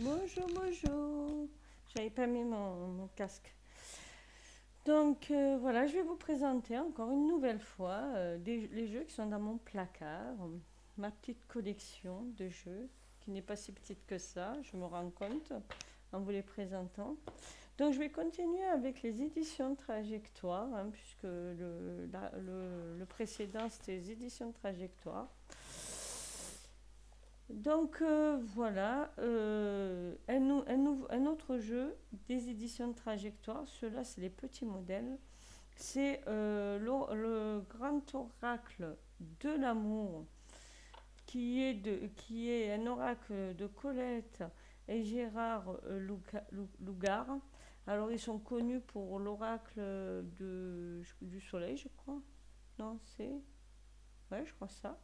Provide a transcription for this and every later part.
Bonjour, bonjour. J'avais pas mis mon casque. Donc voilà, je vais vous présenter encore une nouvelle fois les jeux qui sont dans mon placard, ma petite collection de jeux, qui n'est pas si petite que ça, je me rends compte en vous les présentant. Donc je vais continuer avec les éditions Trajectoire, hein, puisque le précédent c'était les éditions Trajectoire. Donc voilà, un autre jeu des éditions de Trajectoire. Ceux-là, c'est les petits modèles. C'est le Grand Oracle de l'amour, qui est un oracle de Colette et Gérard Lougard. Alors, ils sont connus pour l'oracle du soleil, je crois. Non, c'est. Ouais, je crois ça.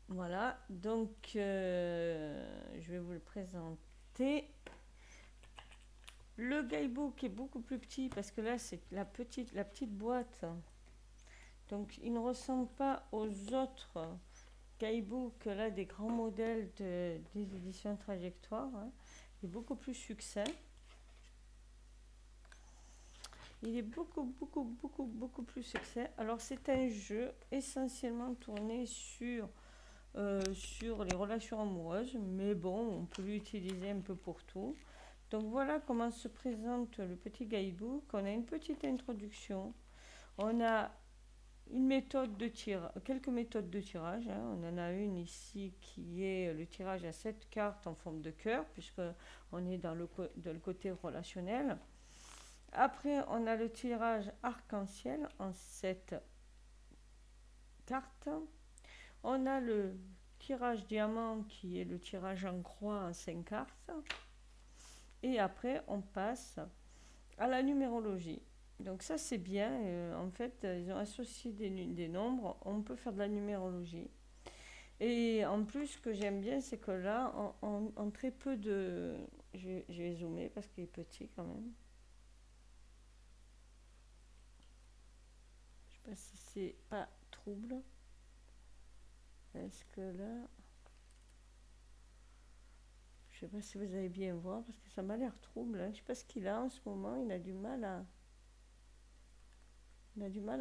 Voilà, donc je vais vous le présenter. Le guidebook est beaucoup plus petit parce que là c'est la petite boîte. Donc il ne ressemble pas aux autres guidebooks là des grands modèles des éditions Trajectoire, hein. Il est beaucoup plus succinct. Il est beaucoup plus succinct. Alors c'est un jeu essentiellement tourné sur les relations amoureuses, mais bon, on peut l'utiliser un peu pour tout. Donc voilà comment se présente le petit guidebook. On a une petite introduction. On a quelques méthodes de tirage, hein. On en a une ici qui est le tirage à 7 cartes en forme de cœur, puisque on est dans le côté relationnel. Après, on a le tirage arc-en-ciel en 7 cartes. On a le tirage diamant qui est le tirage en croix en 5 cartes. Et après, on passe à la numérologie. Donc ça, c'est bien. En fait, ils ont associé des nombres. On peut faire de la numérologie. Et en plus, ce que j'aime bien, c'est que là, en très peu de... Je vais zoomer parce qu'il est petit quand même. Je sais pas si c'est pas trouble. Est-ce que là... Je sais pas si vous allez bien voir parce que ça m'a l'air trouble, hein. Je sais pas ce qu'il a en ce moment. Il a du mal à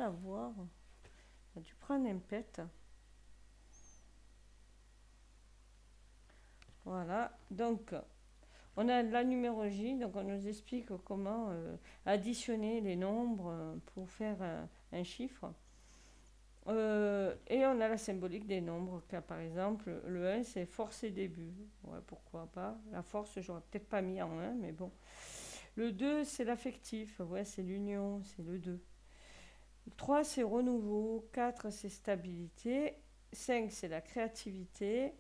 voir. Il a dû prendre un pet. Voilà. Donc, on a de la numérologie. Donc, on nous explique comment additionner les nombres pour faire un chiffre. Et on a la symbolique des nombres. Car, par exemple, le 1, c'est force et début. Ouais, pourquoi pas. La force, j'aurais peut-être pas mis en 1, mais bon. Le 2, c'est l'affectif. Ouais, c'est l'union, c'est le 2. 3, c'est renouveau. 4, c'est stabilité. 5, c'est la créativité.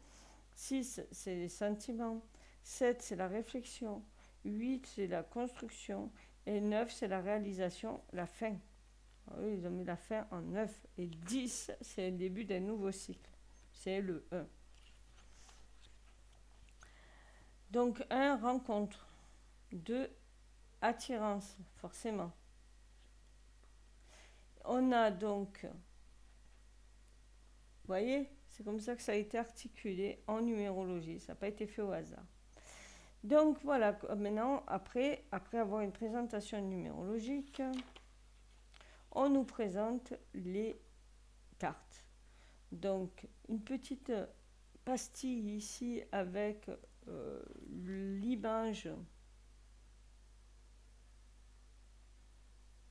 6, c'est les sentiments. 7, c'est la réflexion. 8, c'est la construction. Et 9, c'est la réalisation, la fin. Ah oui, ils ont mis la fin en 9. Et 10, c'est le début d'un nouveau cycle. C'est le 1. Donc 1, rencontre. 2, attirance, forcément. On a donc, vous voyez, c'est comme ça que ça a été articulé en numérologie. Ça n'a pas été fait au hasard. Donc voilà, maintenant, après avoir une présentation numérologique, on nous présente les cartes. Donc une petite pastille ici avec l'image.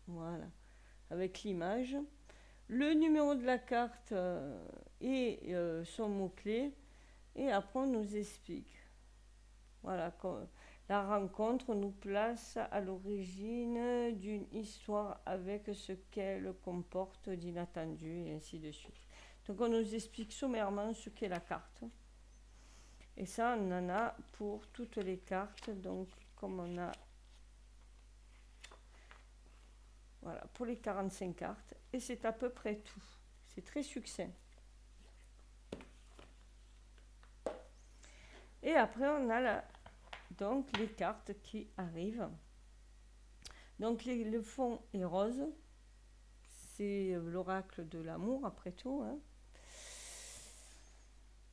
Voilà, avec l'image. Le numéro de la carte et son mot-clé. Et après, on nous explique. Voilà, la rencontre nous place à l'origine d'une histoire avec ce qu'elle comporte d'inattendu et ainsi de suite. Donc on nous explique sommairement ce qu'est la carte. Et ça, on en a pour toutes les cartes. Donc comme on a... Voilà, pour les 45 cartes. Et c'est à peu près tout. C'est très succinct. Et après, on a donc les cartes qui arrivent. Donc le fond est rose. C'est l'oracle de l'amour, après tout, hein.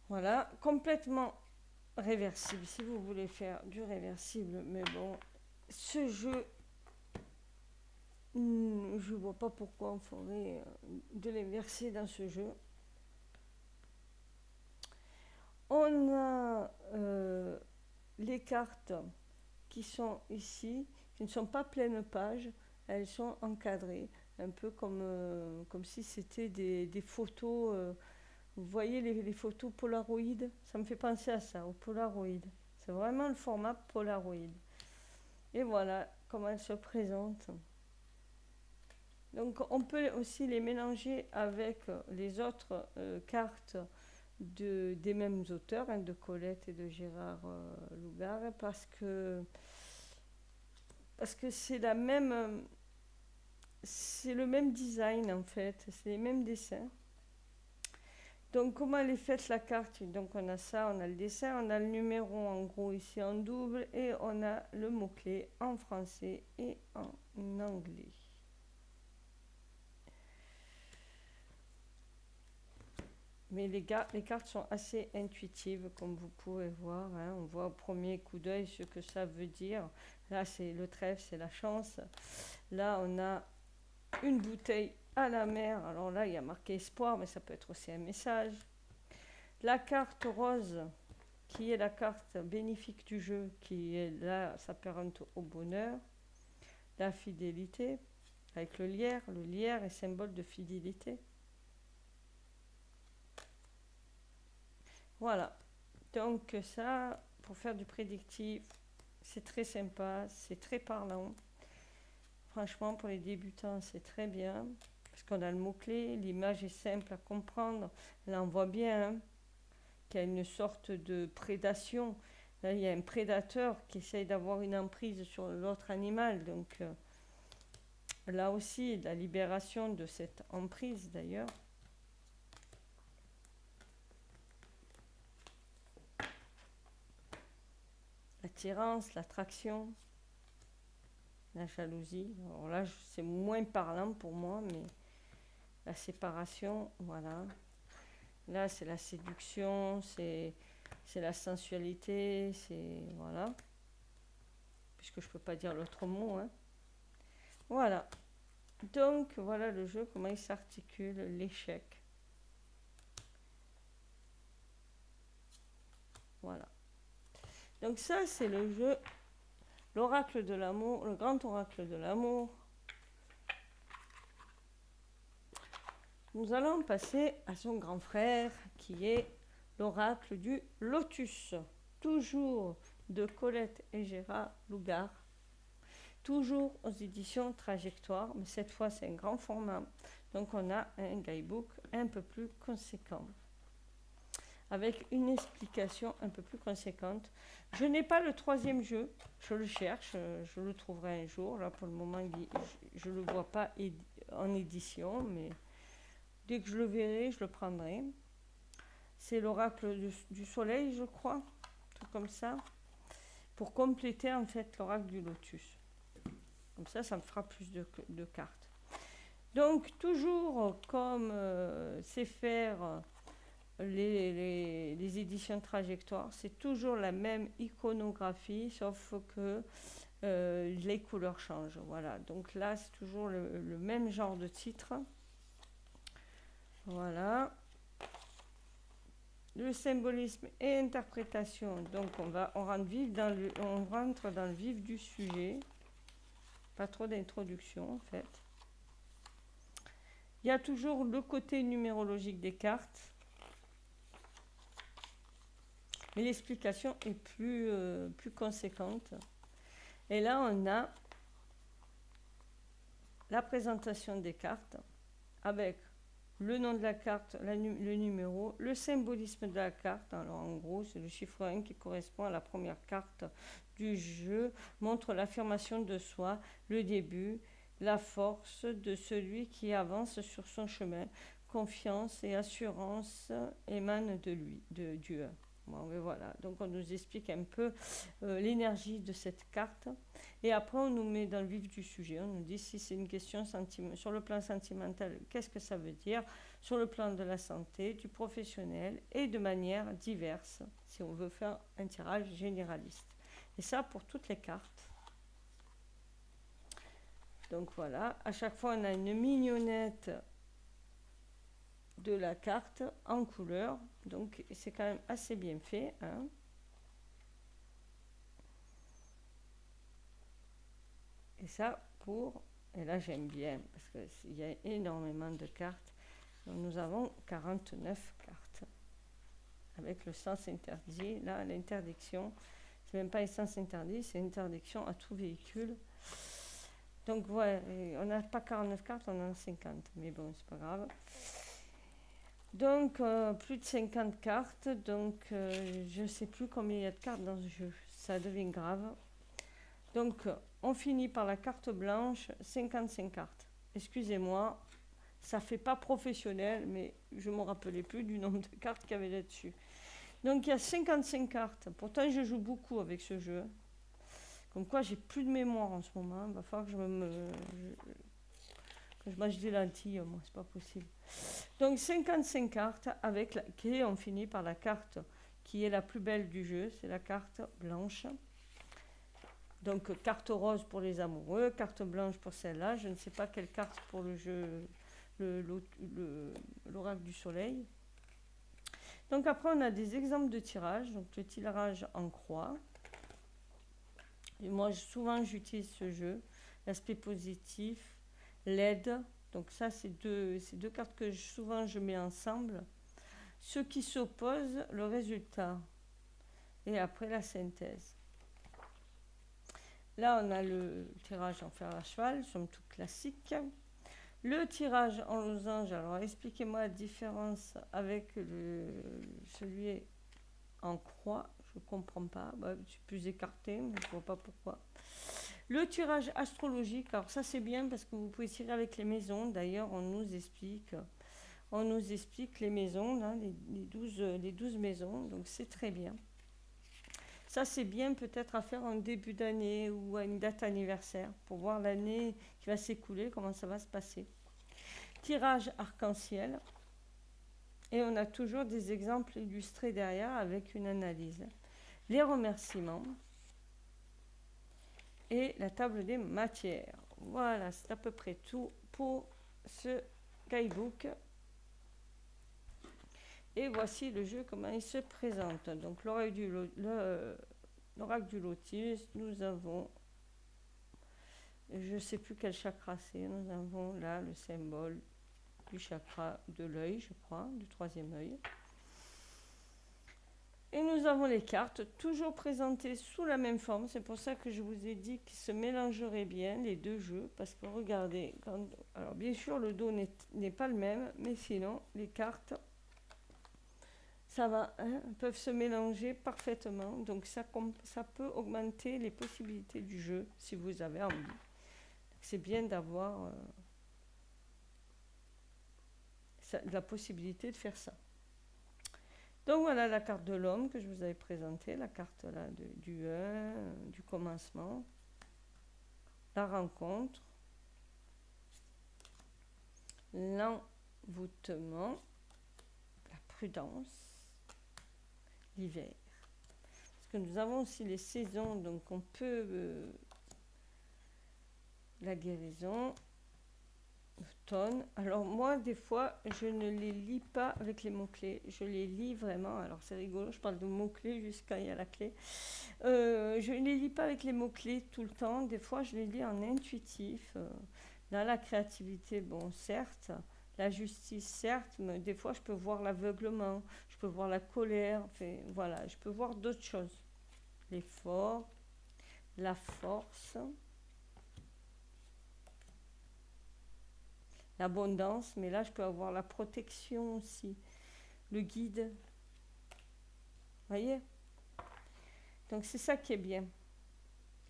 Voilà, complètement réversible, si vous voulez faire du réversible. Mais bon, ce jeu, je vois pas pourquoi on ferait de l'inversé dans ce jeu. On a les cartes qui sont ici, qui ne sont pas pleines pages, elles sont encadrées, un peu comme si c'était des photos. Vous voyez les photos Polaroid? Ça me fait penser à ça, au Polaroid. C'est vraiment le format Polaroid. Et voilà comment elles se présentent. Donc on peut aussi les mélanger avec les autres cartes des mêmes auteurs, hein, de Colette et de Gérard Lougar, parce que c'est le même design en fait, c'est les mêmes dessins. Donc comment elle est faite la carte? Donc on a ça, on a le dessin, on a le numéro en gros ici en double et on a le mot-clé en français et en anglais. Mais les cartes sont assez intuitives comme vous pouvez voir, hein. On voit au premier coup d'œil ce que ça veut dire. Là c'est le trèfle, c'est la chance. Là on a une bouteille à la mer. Alors là il y a marqué espoir, mais ça peut être aussi un message. La carte rose, qui est la carte bénéfique du jeu, qui est là, s'apparente au bonheur. La fidélité, avec le lierre est symbole de fidélité. Voilà, donc ça, pour faire du prédictif, c'est très sympa, c'est très parlant. Franchement, pour les débutants, c'est très bien, parce qu'on a le mot-clé, l'image est simple à comprendre. Là, on voit bien, hein, qu'il y a une sorte de prédation. Là, il y a un prédateur qui essaye d'avoir une emprise sur l'autre animal. Donc là aussi, la libération de cette emprise d'ailleurs. L'attirance, l'attraction, la jalousie. Alors là, c'est moins parlant pour moi, mais la séparation, voilà. Là, c'est la séduction, c'est la sensualité, c'est... Voilà. Puisque je ne peux pas dire l'autre mot, hein. Voilà. Donc, voilà le jeu, comment il s'articule, l'échec. Voilà. Donc ça, c'est le jeu, l'oracle de l'amour, le grand oracle de l'amour. Nous allons passer à son grand frère, qui est l'oracle du lotus. Toujours de Colette et Gérard Lougar. Toujours aux éditions Trajectoire, mais cette fois c'est un grand format. Donc on a un guidebook un peu plus conséquent, avec une explication un peu plus conséquente. Je n'ai pas le troisième jeu, je le cherche, je le trouverai un jour. Là pour le moment, je ne le vois pas en édition, mais dès que je le verrai, je le prendrai. C'est l'oracle du soleil, je crois, tout comme ça, pour compléter en fait l'oracle du lotus. Comme ça me fera plus de cartes. Donc toujours comme c'est faire les éditions Trajectoire, c'est toujours la même iconographie, sauf que les couleurs changent. Voilà, donc là c'est toujours le même genre de titre. Voilà. Le symbolisme et interprétation, donc on rentre dans le vif du sujet. Pas trop d'introduction en fait. Il y a toujours le côté numérologique des cartes. Mais l'explication est plus conséquente. Et là, on a la présentation des cartes avec le nom de la carte, le numéro, le symbolisme de la carte. Alors en gros, c'est le chiffre 1 qui correspond à la première carte du jeu, montre l'affirmation de soi, le début, la force de celui qui avance sur son chemin. Confiance et assurance émanent de lui, de Dieu. Bon, mais voilà, donc on nous explique un peu l'énergie de cette carte. Et après, on nous met dans le vif du sujet. On nous dit si c'est une question sur le plan sentimental, qu'est-ce que ça veut dire? Sur le plan de la santé, du professionnel et de manière diverse, si on veut faire un tirage généraliste. Et ça pour toutes les cartes. Donc voilà, à chaque fois, on a une mignonnette de la carte en couleur. Donc c'est quand même assez bien fait, hein. Et ça pour... Et là j'aime bien parce qu'il y a énormément de cartes. Donc, nous avons 49 cartes. Avec le sens interdit, là l'interdiction, c'est même pas un sens interdit, c'est interdiction à tout véhicule. Donc ouais, on n'a pas 49 cartes, on en a 50. Mais bon, c'est pas grave. Donc, plus de 50 cartes. Donc, je ne sais plus combien il y a de cartes dans ce jeu. Ça devient grave. Donc, on finit par la carte blanche, 55 cartes. Excusez-moi, ça ne fait pas professionnel, mais je ne me rappelais plus du nombre de cartes qu'il y avait là-dessus. Donc, il y a 55 cartes. Pourtant, je joue beaucoup avec ce jeu. Comme quoi, j'ai plus de mémoire en ce moment. Il va falloir que je mange des lentilles, moi, c'est pas possible. Donc 55 cartes avec laquelle on finit par la carte qui est la plus belle du jeu, c'est la carte blanche. Donc carte rose pour les amoureux, carte blanche pour celle-là. Je ne sais pas quelle carte pour le jeu, l'oracle du soleil. Donc après on a des exemples de tirage, donc le tirage en croix. Et moi souvent j'utilise ce jeu, l'aspect positif, l'aide. Donc ça c'est deux cartes que souvent je mets ensemble. Ceux qui s'opposent, le résultat. Et après la synthèse. Là, on a le tirage en fer à cheval, somme toute classique. Le tirage en losange, alors expliquez-moi la différence avec celui en croix. Je ne comprends pas. Bah, je suis plus écarté, mais je ne vois pas pourquoi. Le tirage astrologique, alors ça c'est bien parce que vous pouvez tirer avec les maisons. D'ailleurs, on nous explique les maisons, là, les 12 maisons, donc c'est très bien. Ça, c'est bien peut-être à faire en début d'année ou à une date anniversaire pour voir l'année qui va s'écouler, comment ça va se passer. Tirage arc-en-ciel. Et on a toujours des exemples illustrés derrière avec une analyse. Les remerciements. Et la table des matières. Voilà, c'est à peu près tout pour ce guidebook. Et voici le jeu, comment il se présente. Donc l'oracle du lotus, nous avons, je ne sais plus quel chakra c'est, nous avons là le symbole du chakra de l'œil, je crois, du troisième œil. Et nous avons les cartes, toujours présentées sous la même forme. C'est pour ça que je vous ai dit qu'ils se mélangeraient bien, les deux jeux. Parce que regardez, alors bien sûr le dos n'est pas le même, mais sinon les cartes... ça va, hein, peuvent se mélanger parfaitement. Donc ça peut augmenter les possibilités du jeu si vous avez envie. C'est bien d'avoir la possibilité de faire ça. Donc voilà la carte de l'homme que je vous avais présentée, la carte là du commencement, la rencontre, l'envoûtement, la prudence, l'hiver. Parce que nous avons aussi les saisons, donc on peut... la guérison, l'automne. Alors moi, des fois, je ne les lis pas avec les mots-clés. Je les lis vraiment. Alors c'est rigolo, je parle de mots-clés jusqu'à il y a la clé. Je ne les lis pas avec les mots-clés tout le temps. Des fois, je les lis en intuitif. Dans la créativité, bon, certes. La justice, certes, mais des fois, je peux voir l'aveuglement, je peux voir la colère, enfin, voilà, je peux voir d'autres choses. L'effort, la force, l'abondance, mais là, je peux avoir la protection aussi, le guide. Vous voyez? Donc, c'est ça qui est bien.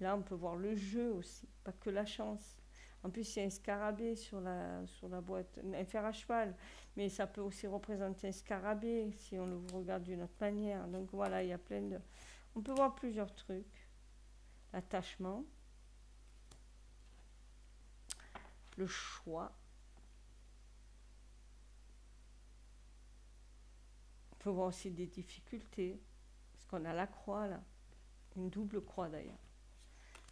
Là, on peut voir le jeu aussi, pas que la chance. En plus, il y a un scarabée sur la boîte, un fer à cheval, mais ça peut aussi représenter un scarabée si on le regarde d'une autre manière. Donc voilà, il y a plein de... On peut voir plusieurs trucs. L'attachement, le choix. On peut voir aussi des difficultés, parce qu'on a la croix là, une double croix d'ailleurs.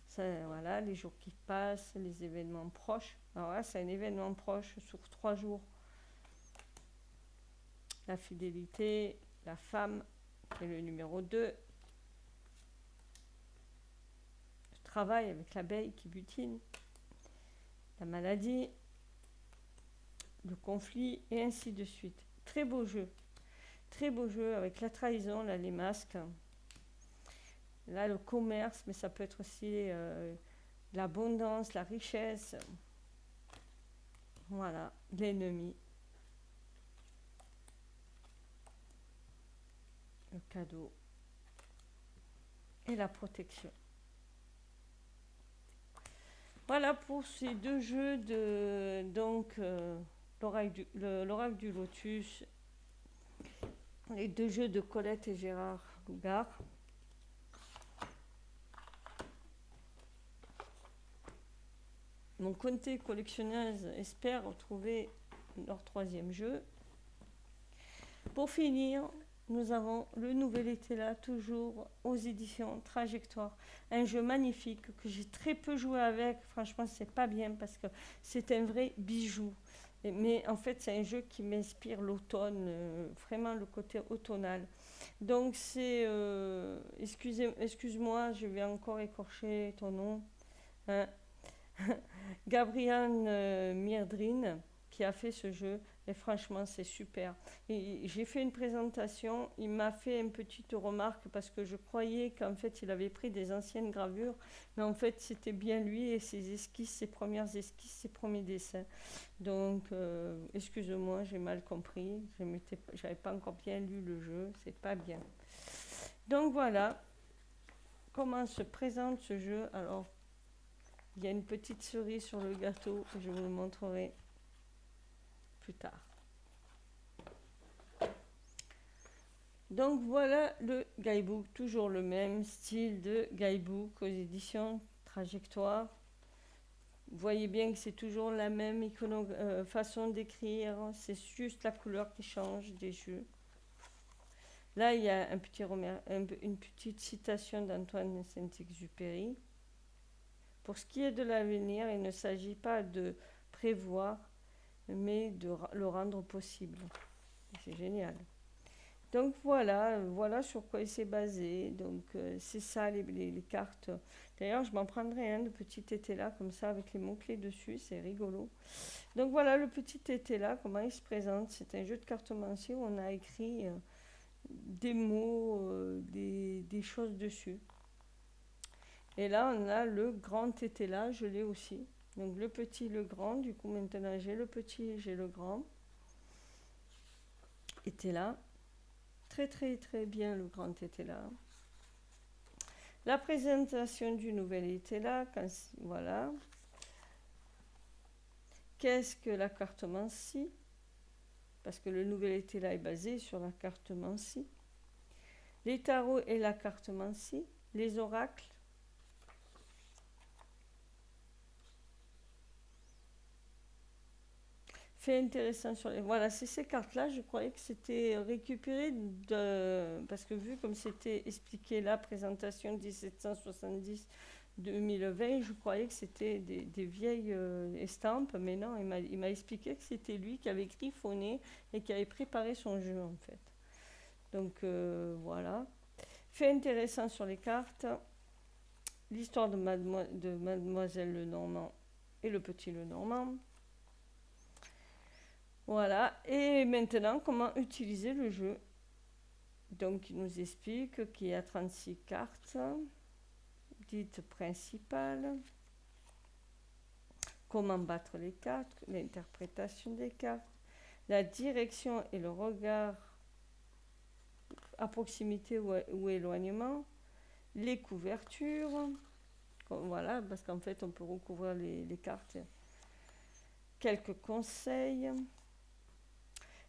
Ça, voilà, les jours qui passent, les événements proches. Alors là, c'est un événement proche sur 3 jours. La fidélité, la femme, qui est le numéro 2. Le travail avec l'abeille qui butine. La maladie, le conflit, et ainsi de suite. Très beau jeu. Très beau jeu avec la trahison, là, les masques. Là, le commerce, mais ça peut être aussi l'abondance, la richesse. Voilà, l'ennemi. Le cadeau. Et la protection. Voilà pour ces 2 jeux de l'oracle du lotus, les 2 jeux de Colette et Gérard Lougard. Mon comté collectionneuse espère retrouver leur 3e jeu. Pour finir, nous avons le nouvel été là, toujours aux éditions Trajectoire. Un jeu magnifique que j'ai très peu joué avec. Franchement, c'est pas bien parce que c'est un vrai bijou. Mais en fait, c'est un jeu qui m'inspire l'automne, vraiment le côté automnal. Donc, c'est. Excuse-moi, je vais encore écorcher ton nom. Hein. Gabriel Mirdrin qui a fait ce jeu et franchement c'est super. Et j'ai fait une présentation, il m'a fait une petite remarque parce que je croyais qu'en fait il avait pris des anciennes gravures, mais en fait c'était bien lui et ses esquisses, ses premières esquisses, ses premiers dessins. Donc excuse-moi, j'ai mal compris, j'avais pas encore bien lu le jeu, c'est pas bien. Donc voilà comment se présente ce jeu. Alors il y a une petite cerise sur le gâteau que je vous le montrerai plus tard. Donc voilà le guidebook, toujours le même style de guidebook aux éditions Trajectoire. Vous voyez bien que c'est toujours la même façon d'écrire, c'est juste la couleur qui change des jeux. Là, il y a une petite citation d'Antoine Saint-Exupéry. Pour ce qui est de l'avenir, il ne s'agit pas de prévoir, mais de le rendre possible. C'est génial. Donc voilà sur quoi il s'est basé. Donc c'est ça les cartes. D'ailleurs, je m'en prendrai un de petit été là, comme ça, avec les mots-clés dessus, c'est rigolo. Donc voilà le petit été là, comment il se présente. C'est un jeu de cartomancie où on a écrit des mots, des choses dessus. Et là, on a le grand été là, je l'ai aussi. Donc le petit, le grand, du coup maintenant j'ai le petit, j'ai le grand. Était là. Très très très bien le grand était là. La présentation du nouvel était là. Voilà. Qu'est-ce que la cartomancie? Parce que le nouvel était là est basé sur la cartomancie. Les tarots et la cartomancie. Les oracles. Fait intéressant sur les... Voilà, c'est ces cartes-là, je croyais que c'était récupéré parce que vu comme c'était expliqué là, présentation 1770-2020, je croyais que c'était des vieilles estampes, mais non, il m'a expliqué que c'était lui qui avait griffonné et qui avait préparé son jeu en fait. Donc voilà. Fait intéressant sur les cartes, l'histoire de Mademoiselle Lenormand et le petit Lenormand. Voilà, et maintenant, comment utiliser le jeu. Donc, il nous explique qu'il y a 36 cartes, dites principales, comment battre les cartes, l'interprétation des cartes, la direction et le regard à proximité ou éloignement, les couvertures, voilà, parce qu'en fait, on peut recouvrir les cartes quelques conseils.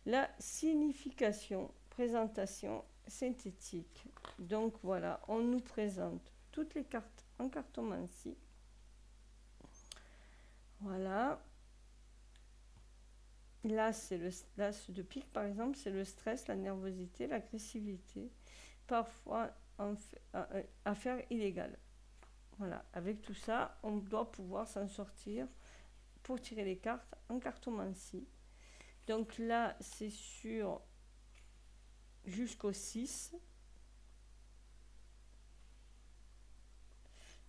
La signification, présentation synthétique. Donc voilà, on nous présente toutes les cartes en cartomancie. Voilà. Là, c'est l'as de pique, par exemple, c'est le stress, la nervosité, l'agressivité. Parfois, affaire illégale. Voilà, avec tout ça, on doit pouvoir s'en sortir pour tirer les cartes en cartomancie. Donc là, c'est sur jusqu'au 6.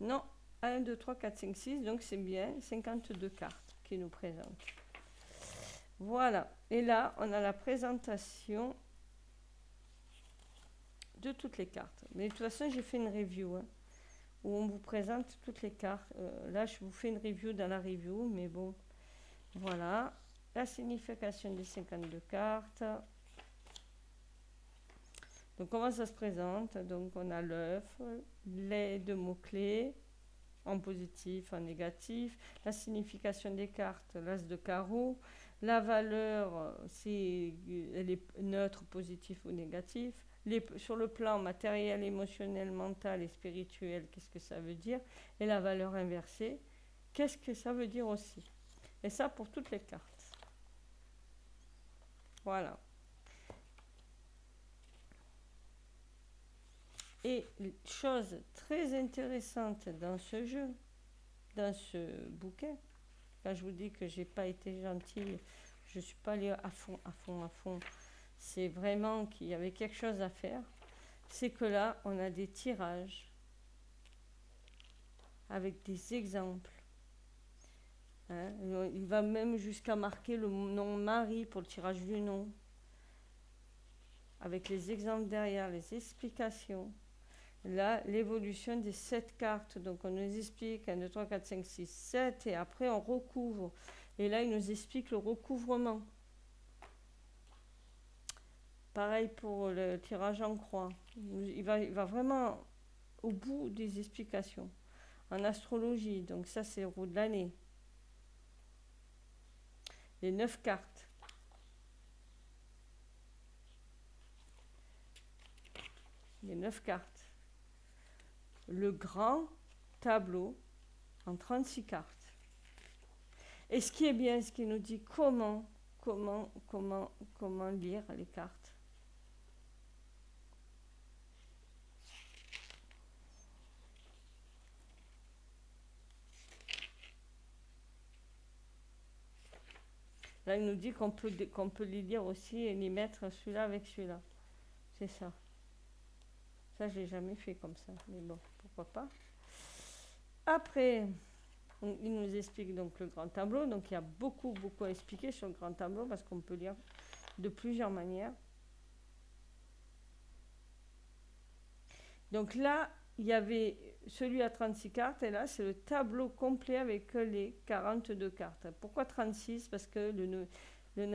Non, 1, 2, 3, 4, 5, 6, donc c'est bien 52 cartes qui nous présentent. Voilà, et là, on a la présentation de toutes les cartes. Mais de toute façon, j'ai fait une review, hein, où on vous présente toutes les cartes. Là, je vous fais une review dans la review, mais bon, voilà. La signification des 52 cartes. Donc, comment ça se présente? Donc, on a l'œuf, les deux mots-clés, en positif, en négatif. La signification des cartes, l'as de carreau. La valeur, si elle est neutre, positif ou négatif. Sur le plan matériel, émotionnel, mental et spirituel, qu'est-ce que ça veut dire? Et la valeur inversée, qu'est-ce que ça veut dire aussi? Et ça pour toutes les cartes. Voilà. Et chose très intéressante dans ce jeu, dans ce bouquet, quand je vous dis que j'ai pas été gentille, je suis pas allée à fond, à fond, à fond, c'est vraiment qu'il y avait quelque chose à faire, c'est que là, on a des tirages avec des exemples. Hein, il va même jusqu'à marquer le nom Marie pour le tirage du nom, avec les exemples derrière, les explications. Là, l'évolution des 7 cartes. Donc, on nous explique 1, 2, 3, 4, 5, 6, 7. Et après, on recouvre. Et là, il nous explique le recouvrement. Pareil pour le tirage en croix. Il va vraiment au bout des explications. En astrologie, donc ça, c'est le roue de l'année. Les 9 cartes. Les 9 cartes. Le grand tableau en 36 cartes. Et ce qui est bien, ce qui nous dit comment lire les cartes. Là, il nous dit qu'on peut les lire aussi et les mettre celui-là avec celui-là. C'est ça. Ça, je l'ai jamais fait comme ça. Mais bon, pourquoi pas. Après, il nous explique donc le grand tableau. Donc, il y a beaucoup à expliquer sur le grand tableau parce qu'on peut lire de plusieurs manières. Donc là, il y avait celui à 36 cartes et là, c'est le tableau complet avec les 42 cartes. Pourquoi 36? Parce que le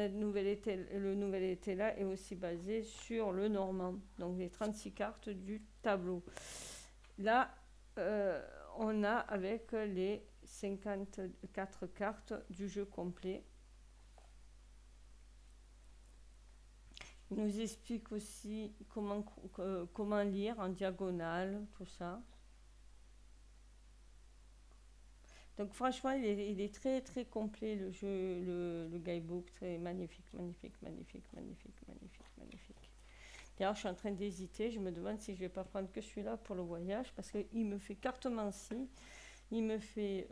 nouvel été là est aussi basé sur le normand. Donc les 36 cartes du tableau. Là, on a avec les 54 cartes du jeu complet. Il nous explique aussi comment lire en diagonale, tout ça. Donc franchement, il est très complet le jeu, le guidebook, très magnifique. D'ailleurs, je suis en train d'hésiter, je me demande si je vais pas prendre que celui-là pour le voyage, parce qu'il me fait cartomancie, il me fait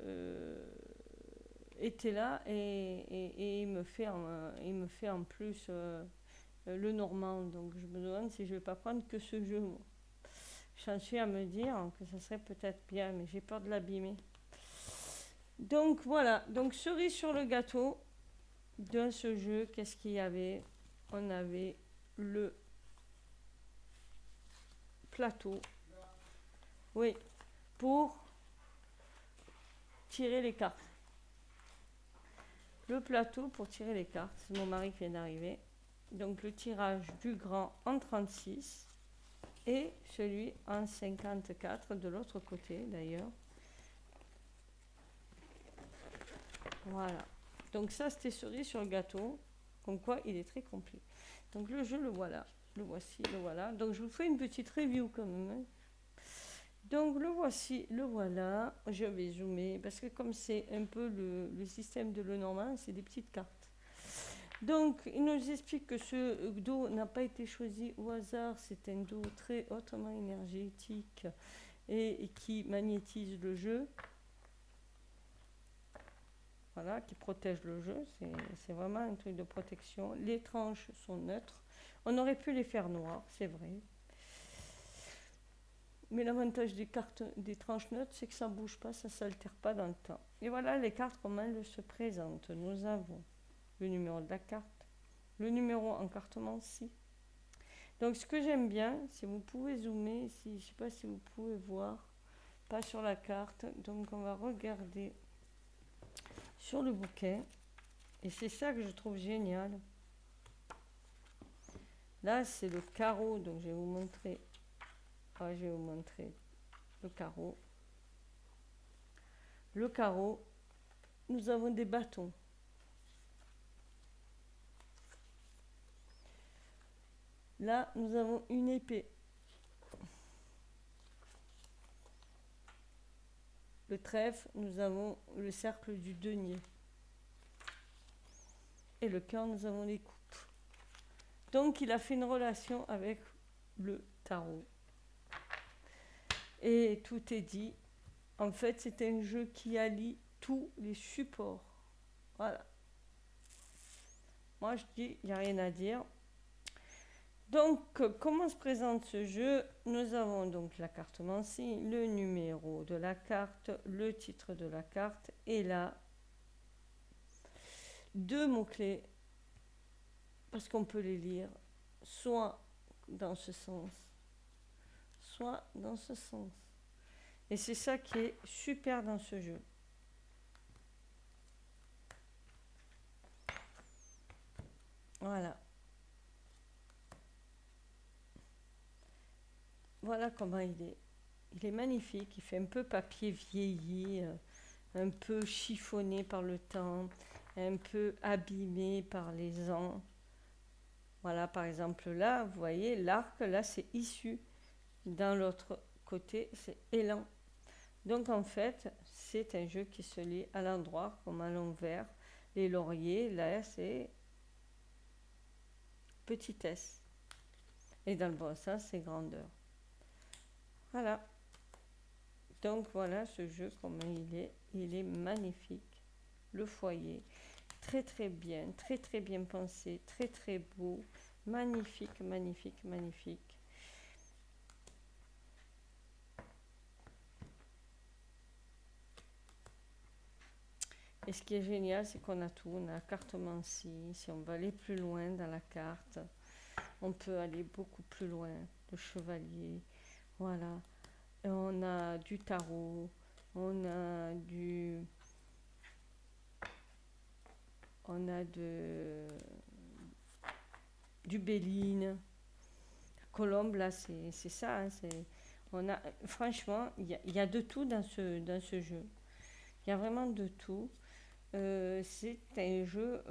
été là, et il me fait en plus le normand. Donc je me demande si je vais pas prendre que ce jeu. J'en suis à me dire que ça serait peut-être bien, mais j'ai peur de l'abîmer. Donc voilà, donc cerise sur le gâteau de ce jeu, qu'est-ce qu'il y avait? On avait le plateau, oui, pour tirer les cartes. Le plateau pour tirer les cartes, c'est mon mari qui vient d'arriver. Donc le tirage du grand en 36 et celui en 54 de l'autre côté d'ailleurs. Voilà. Donc ça, c'était cerise sur le gâteau. Comme quoi, il est très complet. Donc le jeu, le voilà. Le voici, le voilà. Donc je vous fais une petite review quand même, hein. Donc le voici, le voilà. Je vais zoomer parce que comme c'est un peu le système de Lenormand, c'est des petites cartes. Donc il nous explique que ce dos n'a pas été choisi au hasard. C'est un dos très hautement énergétique et qui magnétise le jeu. Voilà, qui protège le jeu. C'est vraiment un truc de protection. Les tranches sont neutres. On aurait pu les faire noires, c'est vrai. Mais l'avantage des cartes, des tranches neutres, c'est que ça ne bouge pas, ça ne s'altère pas dans le temps. Et voilà les cartes, comment elles se présentent. Nous avons le numéro de la carte, le numéro encartement-ci. Donc ce que j'aime bien, si vous pouvez zoomer, si, je ne sais pas si vous pouvez voir, pas sur la carte, donc on va regarder sur le bouquet. Et c'est ça que je trouve génial. Là, c'est le carreau, donc je vais vous montrer. Ah, je vais vous montrer le carreau. Le carreau, nous avons des bâtons. Là, nous avons une épée. Le trèfle, nous avons le cercle du denier. Et le cœur, nous avons les coupes. Donc, il a fait une relation avec le tarot. Et tout est dit. En fait, c'est un jeu qui allie tous les supports. Voilà. Moi, je dis, il n'y a rien à dire. Donc, comment se présente ce jeu? Nous avons donc la carte Mancy, le numéro de la carte, le titre de la carte, et là, deux mots-clés, parce qu'on peut les lire, soit dans ce sens, soit dans ce sens. Et c'est ça qui est super dans ce jeu. Voilà. Voilà comment il est. Il est magnifique, il fait un peu papier vieilli, un peu chiffonné par le temps, un peu abîmé par les ans. Voilà, par exemple là, vous voyez, l'arc, là, c'est issu. Dans l'autre côté, c'est élan. Donc en fait, c'est un jeu qui se lit à l'endroit comme à l'envers. Les lauriers, là, c'est petitesse. Et dans le bon sens, c'est grandeur. Voilà. Donc voilà ce jeu, comment il est. Il est magnifique. Le foyer, très très bien pensé, très très beau. Magnifique, magnifique, magnifique. Et ce qui est génial, c'est qu'on a tout. On a la carte Mancy. Si on veut aller plus loin dans la carte, on peut aller beaucoup plus loin. Le chevalier, voilà. Et on a du tarot, on a du Béline. Colombe, là, c'est ça. Hein, franchement, il y a de tout dans ce jeu. Il y a vraiment de tout. C'est un jeu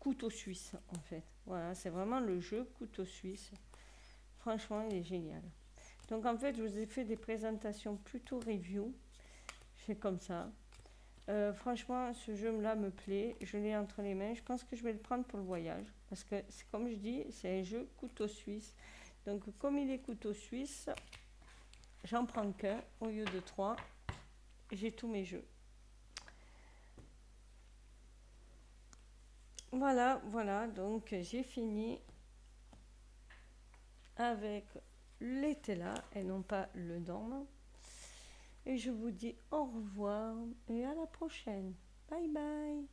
couteau suisse, en fait. Voilà, c'est vraiment le jeu couteau suisse. Franchement, il est génial. Donc, en fait, je vous ai fait des présentations plutôt review. C'est comme ça. Franchement, ce jeu-là me plaît. Je l'ai entre les mains. Je pense que je vais le prendre pour le voyage. Parce que, comme je dis, c'est un jeu couteau suisse. Donc, comme il est couteau suisse, j'en prends qu'un au lieu de 3. J'ai tous mes jeux. Voilà, voilà. Donc, j'ai fini avec l'été là et non pas le dormant. Et je vous dis au revoir et à la prochaine. Bye bye.